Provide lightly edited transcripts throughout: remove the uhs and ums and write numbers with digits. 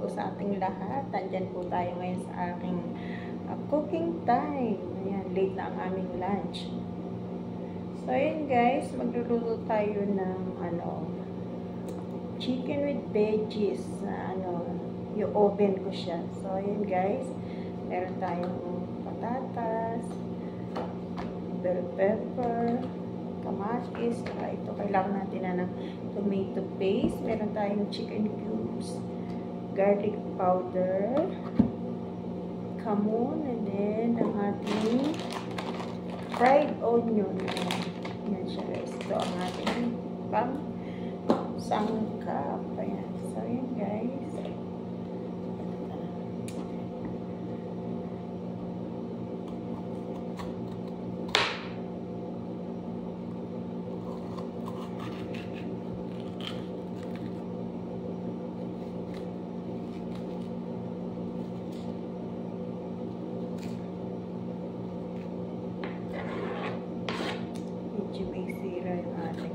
po sa ating lahat. Nandyan po tayo ngayon sa aking cooking time. Ayan, late na ang aming lunch. So, ayan guys, magluluto tayo ng chicken with veggies na yung oven ko siya. So, ayan guys, meron tayong patatas, bell pepper, kamatis, saka ito, kailangan natin na ng tomato paste, meron tayong chicken cubes, garlic powder, kamon, and then ang ating fried onion. Yan siya guys. Ito ang ating sangkap. Ayan. So, yan guys. Medyo may sira yung ating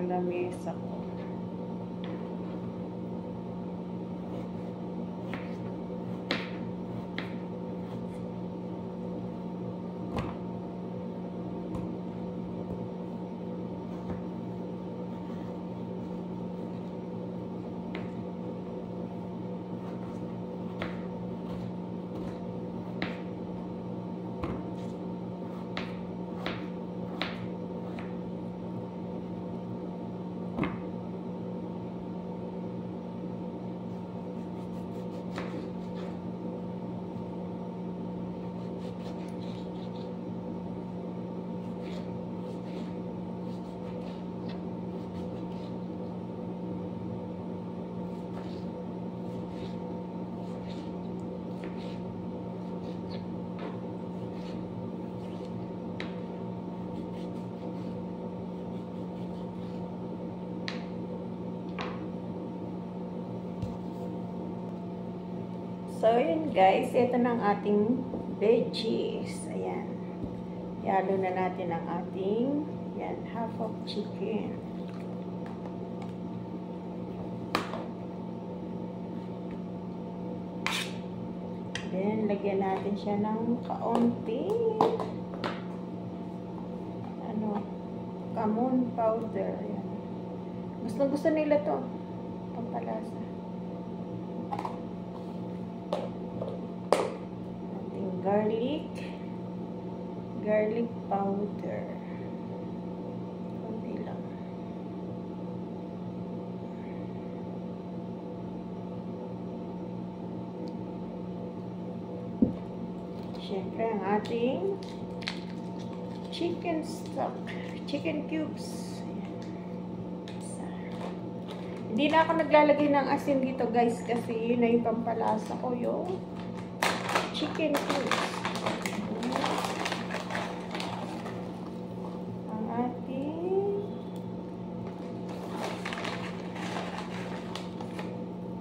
ng lamesa ko. So, yun guys, ito na ang ating veggies. Ayan. Ihalo na natin ang ating, yan, half of chicken. Then, lagyan natin siya ng kaunting, kamon powder. Ayan. Gusto nila to. Pampalasa. Garlic powder. Kunti lang. Siyempre, ang ating chicken stock. Chicken cubes. Hindi na ako naglalagay ng asin dito, guys, kasi yun na yung pampalasa ko, yung chicken cubes. Ang ating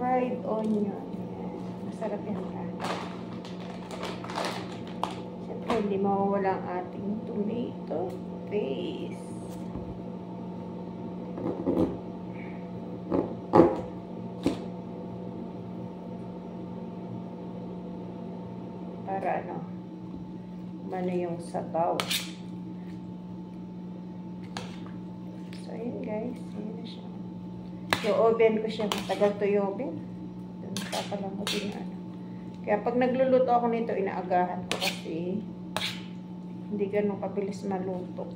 fried onion. Masarap yan ka. Siyempre, hindi mawawala ang ating tomato paste. Para ano yung sabaw. So, yun guys. Yun na siya. Yung oven ko siya. Matagal to yung oven. Doon papalambutin na Kaya pag nagluluto ako nito, inaagahan ko kasi hindi ganun kabilis maluto.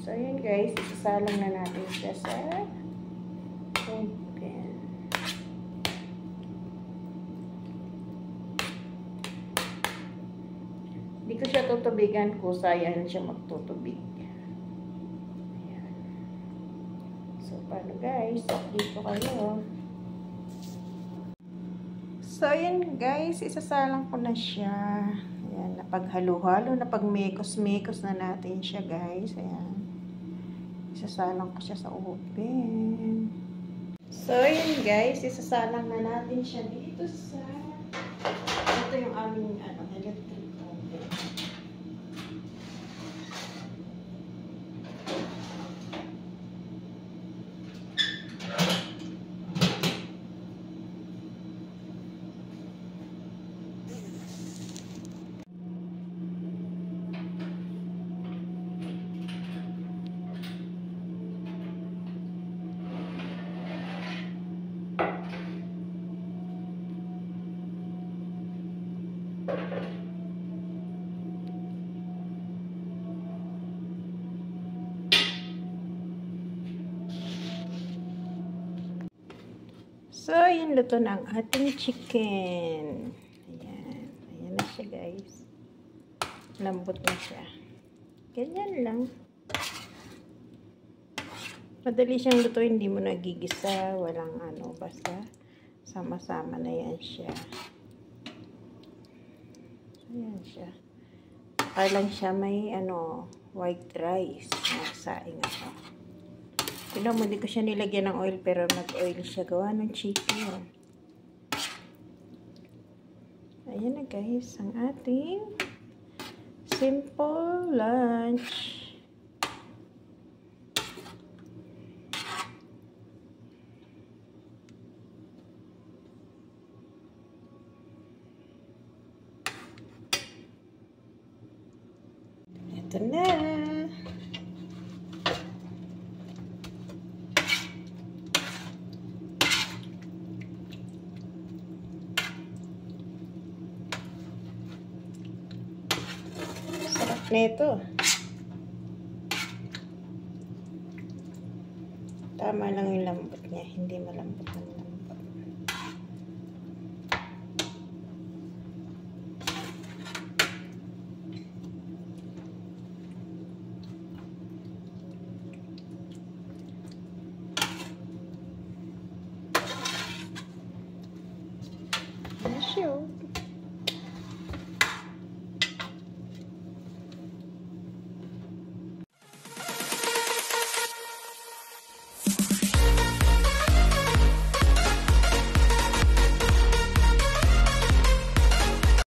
So, yun guys. Isasalang na natin siya sa oven. Hindi ko siya tutubigan ko. Sayang siya magtutubig. Ayan. So, paano guys? Dito kayo. So, ayan guys. Isasalang ko na siya. Ayan. Napaghalo-halo. Napagmekos-mekos na natin siya guys. Ayan. Isasalang ko siya sa oven. So, ayan guys. Isasalang na natin siya dito sa ito yung aming electric. So, yun, luto na ang ating chicken. Ayan. Ayan na siya, guys. Lambot na siya. Ganyan lang. Madali siyang luto, hindi mo nagigisa. Walang basta sama-sama na yan siya. Ayan siya. Saka lang siya may, white rice. Nasaing ako. Tignan mo, hindi ko siya nilagyan ng oil, pero nag-oil siya. Gawa ng chicken. Ayan na guys, ang ating simple lunch. Ito na. Neto. Tama lang yung lambot niya, hindi malambot ng lambot. Ano siya?